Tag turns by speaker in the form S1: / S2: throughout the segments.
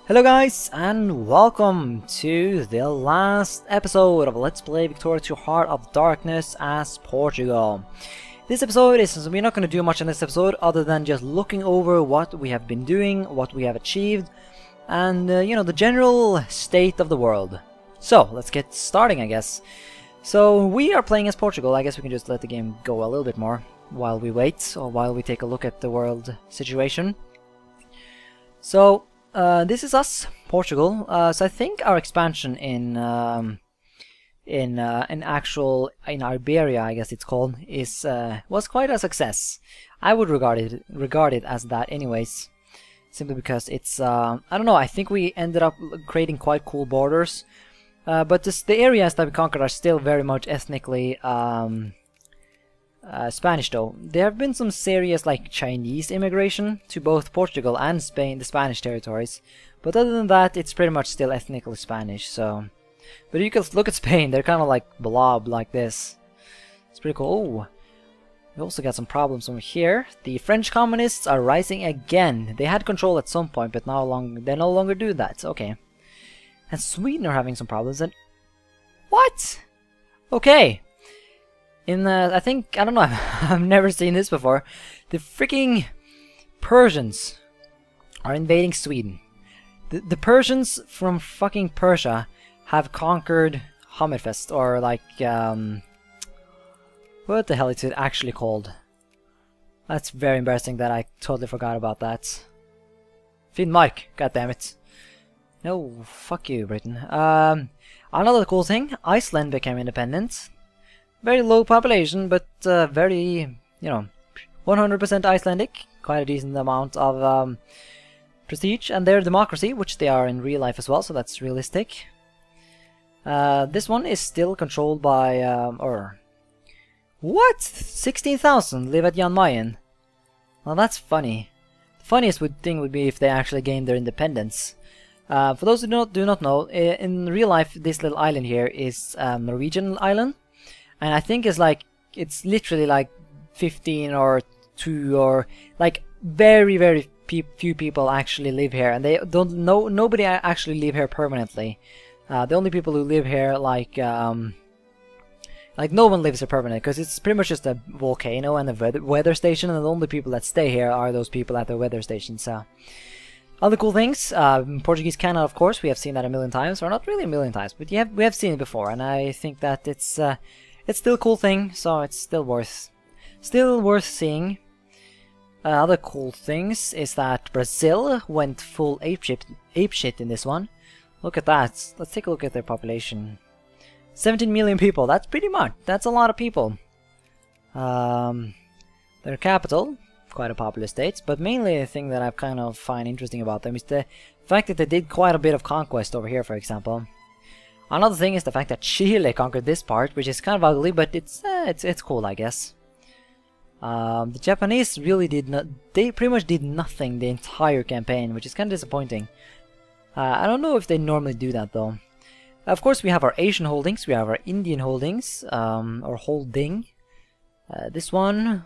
S1: Hello guys, and welcome to the last episode of Let's Play Victoria 2 Heart of Darkness as Portugal. This episode is, we're not going to do much in this episode other than just looking over what we have been doing, what we have achieved, and you know, the general state of the world. So, let's get starting, I guess. So, we are playing as Portugal. I guess we can just let the game go a little bit more while we wait, or while we take a look at the world situation. So, this is us, Portugal. So I think our expansion in Iberia, I guess it's called, was quite a success. I would regard it as that, anyways. Simply because it's I don't know. I think we ended up creating quite cool borders, but the areas that we conquered are still very much ethnically Spanish though. There have been some serious like Chinese immigration to both Portugal and Spain, the Spanish territories, but other than that it's pretty much still ethnically Spanish. So, but you can look at Spain, they're kind of like blob like this. It's pretty cool. Oh, we also got some problems over here. The French communists are rising again. They had control at some point, but they no longer do that. Okay. And Sweden are having some problems. And what? Okay. I think, I don't know, I've never seen this before. The freaking Persians are invading Sweden. The Persians from fucking Persia have conquered Hammerfest, or like, what the hell is it actually called? That's very embarrassing that I totally forgot about that. Finnmark, goddammit. No, fuck you, Britain. Another cool thing, Iceland became independent. Very low population, but very, you know, 100% Icelandic. Quite a decent amount of prestige, and their democracy, which they are in real life as well, so that's realistic. This one is still controlled by, what? 16,000 live at Jan Mayen. Well, that's funny. The funniest thing would be if they actually gained their independence. For those who do not know, in real life, this little island here is Norwegian island. And I think it's literally like 15 or 2 or like very few people actually live here, and nobody actually live here permanently. The only people who live here like no one lives here permanently, because it's pretty much just a volcano and a weather station, and the only people that stay here are those people at the weather station. So other cool things, Portuguese Canada, of course, we have seen that a million times, or not really a million times, but we have seen it before, and I think that it's still a cool thing, so it's still worth seeing. Other cool things is that Brazil went full apeshit in this one. Look at that. Let's take a look at their population. 17 million people. That's pretty much. That's a lot of people. Their capital, quite a populous state, but mainly the thing that I kind of find interesting about them is the fact that they did quite a bit of conquest over here, for example. Another thing is the fact that Chile conquered this part, which is kind of ugly, but it's cool, I guess. The Japanese really they pretty much did nothing the entire campaign, which is kind of disappointing. I don't know if they normally do that though. Of course, we have our Asian holdings, we have our Indian holdings, or holding. This one,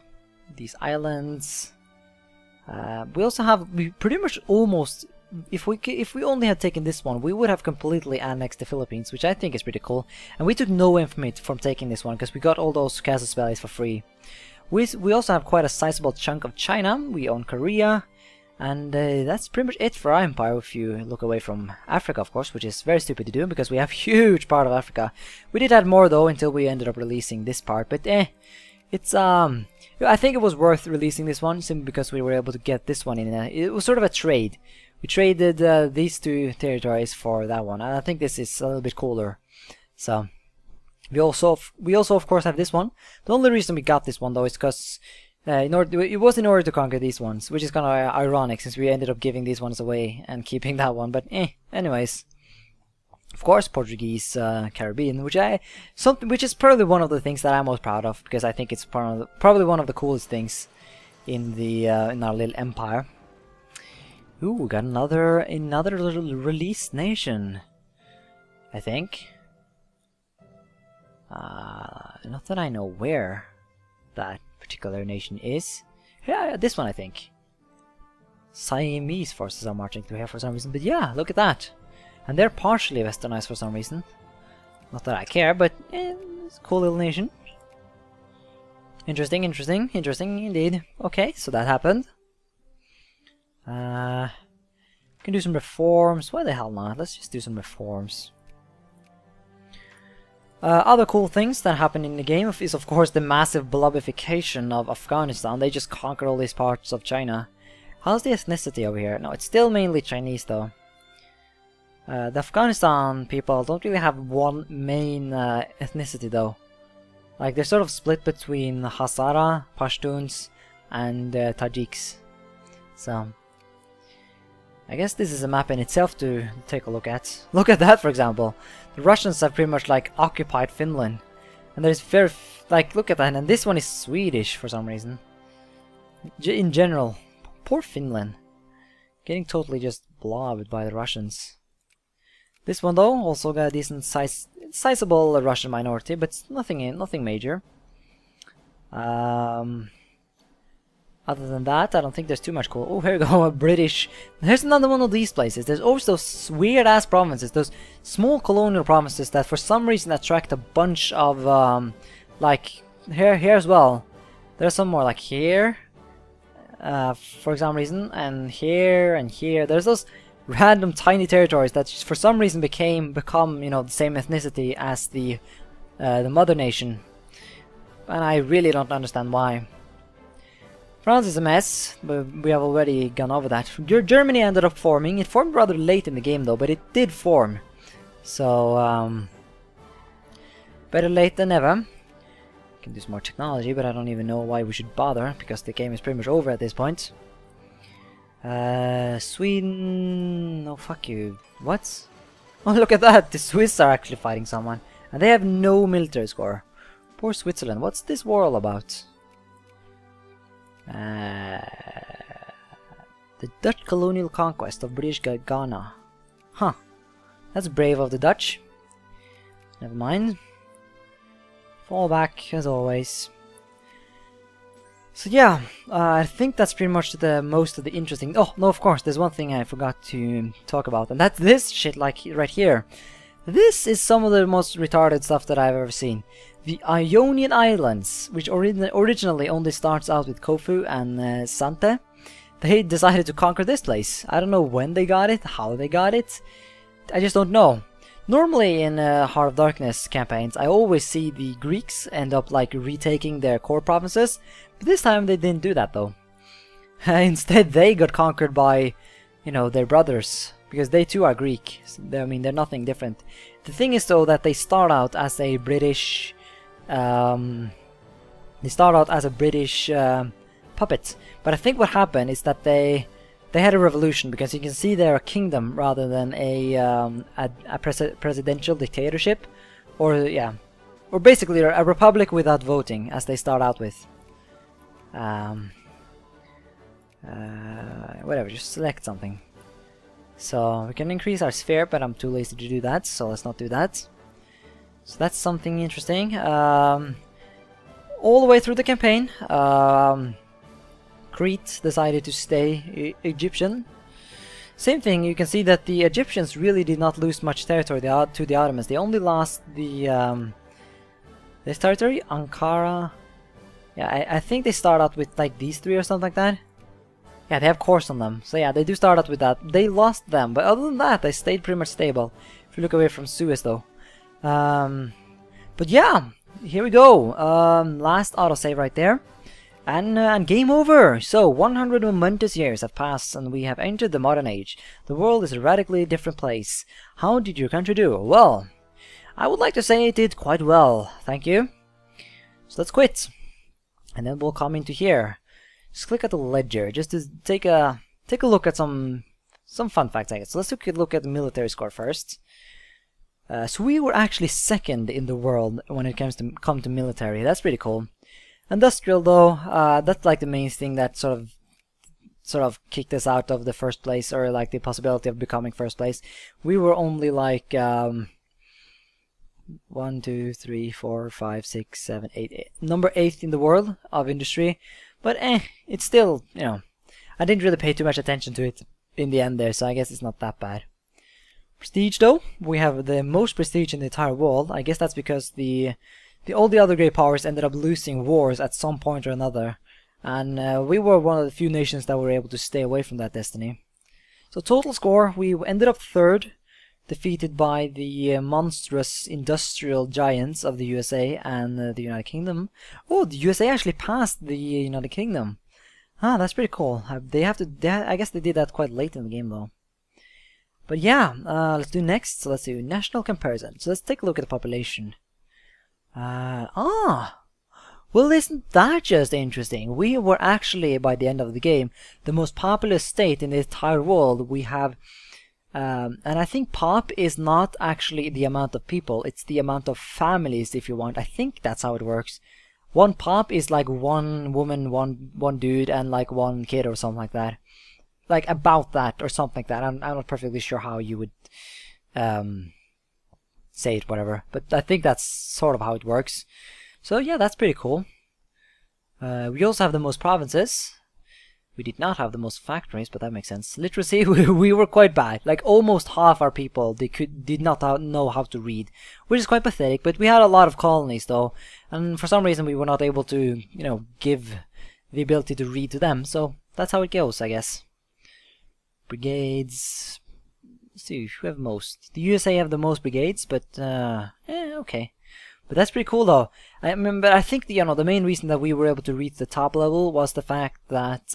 S1: these islands. We also have, we pretty much almost. If we only had taken this one, we would have completely annexed the Philippines, which I think is pretty cool. And we took no infamy from taking this one, because we got all those casus bellis for free. We also have quite a sizable chunk of China. We own Korea, and that's pretty much it for our empire. If you look away from Africa, of course, which is very stupid to do, because we have huge part of Africa. We did add more though until we ended up releasing this part, but it's I think it was worth releasing this one simply because we were able to get this one in. It was sort of a trade. We traded these two territories for that one, and I think this is a little bit cooler. So we also of course have this one. The only reason we got this one though is because it was in order to conquer these ones, which is kind of ironic since we ended up giving these ones away and keeping that one. But anyways, of course, Portuguese Caribbean, which is probably one of the things that I'm most proud of, because I think it's probably one of the coolest things in our little empire. Ooh, we got another little release nation, I think. Not that I know where that particular nation is. Yeah, this one I think. Siamese forces are marching through here for some reason. But yeah, look at that. And they're partially westernized for some reason. Not that I care, but it's a cool little nation. Interesting, interesting, interesting indeed. Okay, so that happened. Can do some reforms. Why the hell not? Let's just do some reforms. Other cool things that happen in the game is of course the massive blobification of Afghanistan. They just conquered all these parts of China. How's the ethnicity over here? No, it's still mainly Chinese though. The Afghanistan people don't really have one main ethnicity though. Like they're sort of split between Hazara, Pashtuns, and Tajiks. So I guess this is a map in itself to take a look at. Look at that, for example. The Russians have pretty much like occupied Finland, and there's very like look at that, and this one is Swedish for some reason. In general, poor Finland, getting totally just blobbed by the Russians. This one though also got a decent sizable Russian minority, but nothing major. Other than that, I don't think there's too much cool. Oh, here we go, a British. There's another one of these places. There's always those weird-ass provinces, those small colonial provinces that for some reason attract a bunch of, like, here as well. There's some more, like here, for some reason, and here, and here. There's those random tiny territories that for some reason become, you know, the same ethnicity as the mother nation. And I really don't understand why. France is a mess, but we have already gone over that. Germany ended up forming. It formed rather late in the game though, but it did form. So, better late than never. Can do some more technology, but I don't even know why we should bother, because the game is pretty much over at this point. Sweden... No, fuck you. What? Oh, look at that! The Swiss are actually fighting someone. And they have no military score. Poor Switzerland. What's this war all about? The Dutch colonial conquest of British Ghana. Huh. That's brave of the Dutch. Never mind. Fall back as always. So yeah, I think that's pretty much the most of the interesting... Oh, no, of course, there's one thing I forgot to talk about, and that's this shit, like, right here. This is some of the most retarded stuff that I've ever seen. The Ionian Islands, which originally only starts out with Kofu and Sante, they decided to conquer this place. I don't know when they got it, how they got it, I just don't know. Normally in Heart of Darkness campaigns, I always see the Greeks end up like retaking their core provinces, but this time they didn't do that though. Instead they got conquered by, you know, their brothers, because they too are Greek. I mean, they're nothing different. The thing is though that they start out as a British... puppet, but I think what happened is that they had a revolution, because you can see they're a kingdom rather than a presidential dictatorship, or yeah, or basically a republic without voting, as they start out with. Whatever, just select something. So we can increase our sphere, but I'm too lazy to do that, so let's not do that. So that's something interesting. All the way through the campaign, Crete decided to stay Egyptian. Same thing, you can see that the Egyptians really did not lose much territory to the Ottomans. They only lost the this territory, Ankara. Yeah, I think they start out with like these three or something like that. Yeah, they have cores on them. So yeah, they do start out with that. They lost them, but other than that, they stayed pretty much stable. If you look away from Suez though. But yeah, here we go. Last autosave right there. And game over! So, 100 momentous years have passed and we have entered the modern age. The world is a radically different place. How did your country do? Well, I would like to say it did quite well, thank you. So let's quit. And then we'll come into here. Just click at the ledger, just to take a look at some fun facts, I guess. So let's look at the military score first. So we were actually second in the world when it comes to military. That's pretty cool. Industrial though, that's like the main thing that sort of kicked us out of the first place, or like the possibility of becoming first place. We were only like 1, 2, 3, 4, 5, 6, 7, 8, number 8 in the world of industry, but it's still, you know, I didn't really pay too much attention to it in the end there, so I guess it's not that bad. Prestige though, we have the most prestige in the entire world. I guess that's because all the other great powers ended up losing wars at some point or another, and we were one of the few nations that were able to stay away from that destiny. So total score, we ended up third, defeated by the monstrous industrial giants of the USA and the United Kingdom. Oh, the USA actually passed the United Kingdom. Ah, that's pretty cool. I guess they did that quite late in the game though. But yeah, let's do next. So let's do national comparison. So let's take a look at the population. Well, isn't that just interesting? We were actually, by the end of the game, the most populous state in the entire world. We have, and I think pop is not actually the amount of people, it's the amount of families, if you want. I think that's how it works. One pop is like one woman, one dude, and like one kid or something like that. Like about that or something like that. I'm not perfectly sure how you would say it, whatever. But I think that's sort of how it works. So yeah, that's pretty cool. We also have the most provinces. We did not have the most factories, but that makes sense. Literacy, we were quite bad. Like almost half our people, did not know how to read, which is quite pathetic. But we had a lot of colonies though, and for some reason we were not able to, give the ability to read to them. So that's how it goes, I guess. Brigades. Let's see, who have most? The USA have the most brigades, but okay. But that's pretty cool though. I think the main reason that we were able to reach the top level was the fact that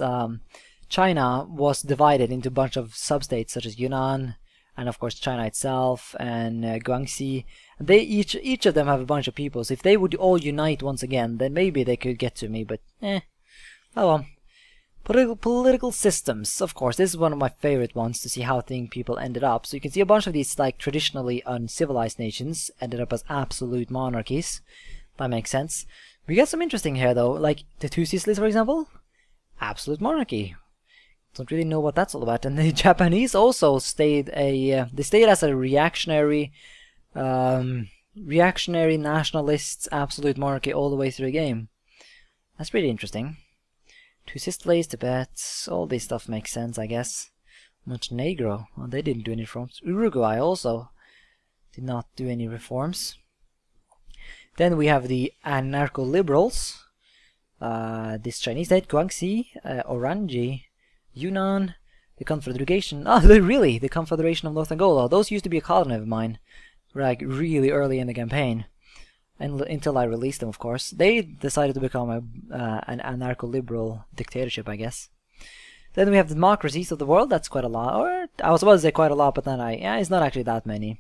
S1: China was divided into a bunch of substates such as Yunnan, and of course China itself, and Guangxi. They each of them have a bunch of people. So if they would all unite once again, then maybe they could get to me. But oh well. Political systems, of course, this is one of my favorite ones to see how people ended up. So you can see a bunch of these like traditionally uncivilized nations ended up as absolute monarchies. That makes sense. We got some interesting here though, like the Two Sicilies, for example, absolute monarchy. Don't really know what that's all about. And the Japanese also stayed they stayed as a reactionary nationalists, absolute monarchy all the way through the game. That's pretty interesting. Two Sicilies, Tibet, all this stuff makes sense, I guess. Montenegro, well, they didn't do any reforms. Uruguay also did not do any reforms. Then we have the anarcho-liberals. This Chinese state, Guangxi, Orange, Yunnan, the Confederation. Oh, really? The Confederation of North Angola. Those used to be a colony of mine, like really early in the campaign. And until I released them, of course. They decided to become an anarcho-liberal dictatorship, I guess. Then we have the democracies of the world. That's quite a lot. Or I was about to say quite a lot, but then it's not actually that many.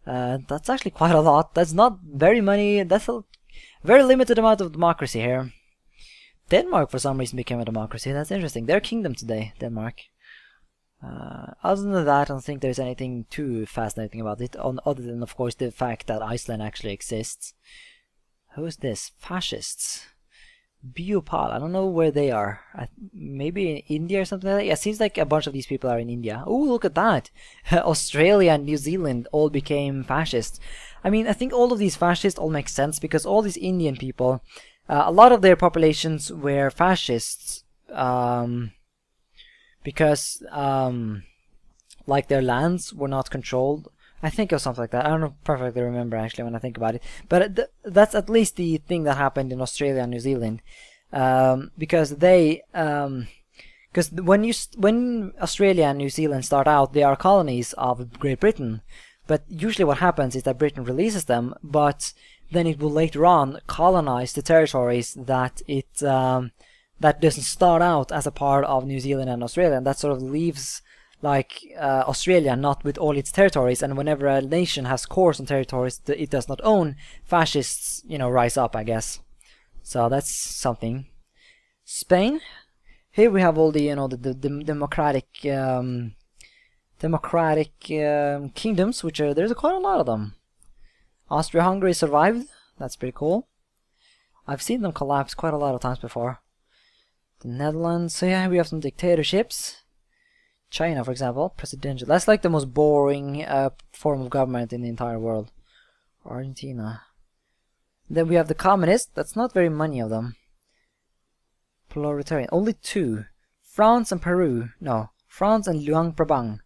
S1: That's actually quite a lot. That's not very many. That's a very limited amount of democracy here. Denmark, for some reason, became a democracy. That's interesting. They're a kingdom today, Denmark. Other than that, I don't think there's anything too fascinating about it, other than, of course, the fact that Iceland actually exists. Who is this? Fascists. Biopal. I don't know where they are. Maybe in India or something like that? Yeah, it seems like a bunch of these people are in India. Oh, look at that! Australia and New Zealand all became fascists. I mean, I think all of these fascists all make sense because all these Indian people, a lot of their populations were fascists. Because like their lands were not controlled. I think it was something like that. I don't perfectly remember actually when I think about it. But that's at least the thing that happened in Australia and New Zealand. Because they because when Australia and New Zealand start out, they are colonies of Great Britain. But usually what happens is that Britain releases them, but then it will later on colonize the territories that it that doesn't start out as a part of New Zealand and Australia, and that sort of leaves like Australia not with all its territories. And whenever a nation has cores and territories that it does not own, fascists, rise up, I guess. So that's something. Spain. Here we have all the the democratic kingdoms, which are there's quite a lot of them. Austria-Hungary survived. That's pretty cool. I've seen them collapse quite a lot of times before. The Netherlands, so yeah, we have some dictatorships. China, for example, presidential. That's like the most boring form of government in the entire world. Argentina. Then we have the communists. That's not very many of them. Proletarian, only 2. France and Peru. No, France and Luang Prabang,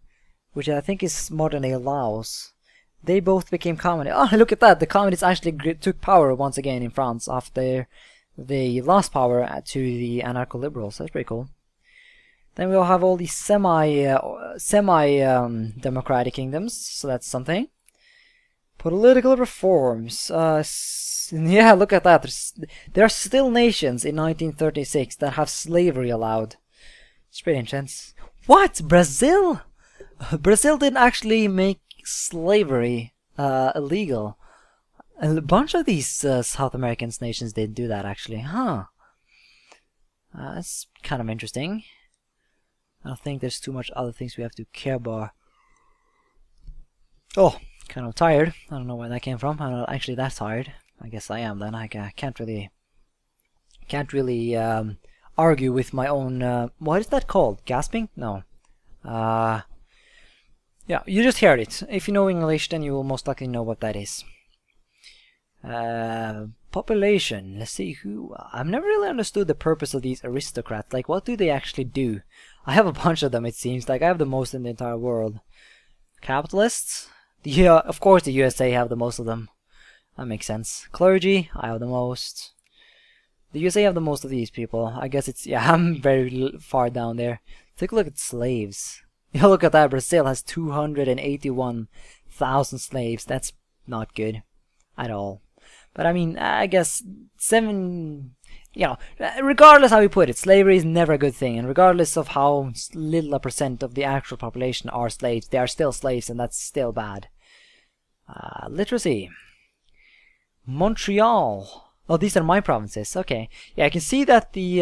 S1: which I think is modern-day Laos. They both became communist. Oh, look at that! The communists actually took power once again in France after they lost power to the anarcho-liberals. That's pretty cool. Then we'll have all these semi-democratic kingdoms, so that's something. Political reforms. Yeah, look at that. There are still nations in 1936 that have slavery allowed. It's pretty intense. What? Brazil? Brazil didn't actually make slavery illegal. A bunch of these South American nations did do that actually, huh? That's kind of interesting. I don't think there's too much other things we have to care about. Oh, kind of tired. I don't know where that came from. I'm not actually that tired. I guess I am then. I can't really argue with my own. What is that called? Gasping? No. Yeah, you just heard it. If you know English, then you will most likely know what that is. Population. Let's see who. I've never really understood the purpose of these aristocrats. Like, what do they actually do? I have a bunch of them, it seems. Like, I have the most in the entire world. Capitalists? Yeah, of course the USA have the most of them. That makes sense. Clergy? I have the most. The USA have the most of these people. I guess it's... Yeah, I'm very far down there. Take a look at slaves. Yeah, look at that. Brazil has 281,000 slaves. That's not good at all. But I mean, I guess regardless how you put it, slavery is never a good thing. And regardless of how little a percent of the actual population are slaves, they are still slaves, and that's still bad. Literacy. Montreal. Oh, these are my provinces. Okay. Yeah, I can see that the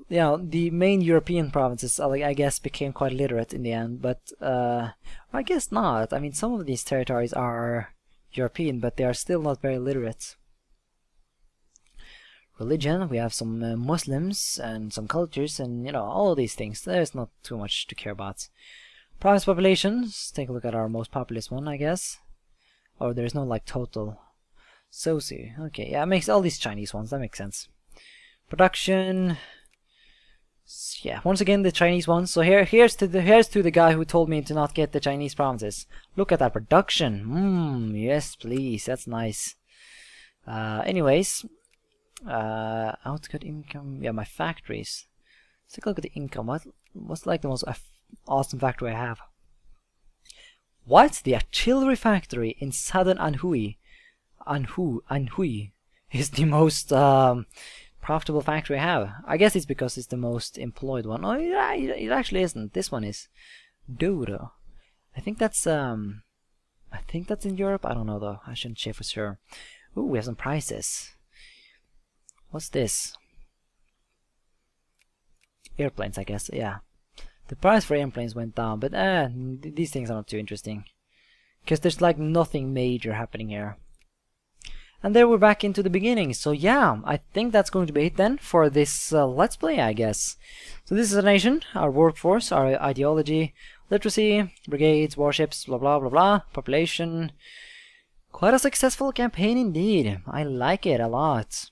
S1: the main European provinces, I guess, became quite literate in the end, but I guess not. I mean, some of these territories are European, but they are still not very literate. Religion, we have some Muslims and some cultures, and all of these things. There's not too much to care about. Province populations, take a look at our most populous one, I guess. Or there's no like total. Soci, okay, yeah, it makes all these Chinese ones, that makes sense. Production. Yeah, once again the Chinese ones. So here's to the guy who told me to not get the Chinese provinces. Look at that production. Yes, please. That's nice. Anyways, output income. Yeah, my factories. Let's take a look at the income. What's like the most awesome factory I have? What? The artillery factory in southern Anhui. Anhui is the most profitable factory I have. I guess it's because it's the most employed one. Oh, yeah, it actually isn't. This one is Douro. I think that's in Europe. I don't know though. I shouldn't check for sure. Ooh, we have some prices. What's this? Airplanes, I guess. Yeah. The price for airplanes went down, but these things are not too interesting because there's like nothing major happening here. And there we're back into the beginning. So yeah, I think that's going to be it then for this Let's Play, I guess. So this is a nation, our workforce, our ideology, literacy, brigades, warships, blah blah blah blah, population. Quite a successful campaign indeed. I like it a lot.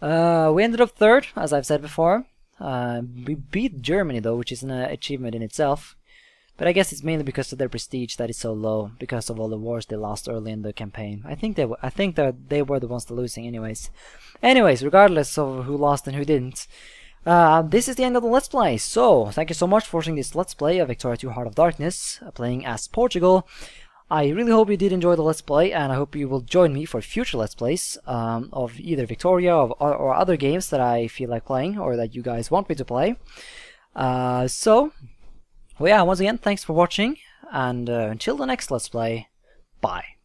S1: We ended up third, as I've said before. We beat Germany though, which is an achievement in itself. But I guess it's mainly because of their prestige that is so low, because of all the wars they lost early in the campaign. I think that they were the ones that losing anyways. Anyways, regardless of who lost and who didn't, this is the end of the Let's Play. So, thank you so much for watching this Let's Play of Victoria 2 Heart of Darkness, playing as Portugal. I really hope you did enjoy the Let's Play, and I hope you will join me for future Let's Plays of either Victoria or other games that I feel like playing, or that you guys want me to play. Well, yeah, once again, thanks for watching, and until the next Let's Play, bye.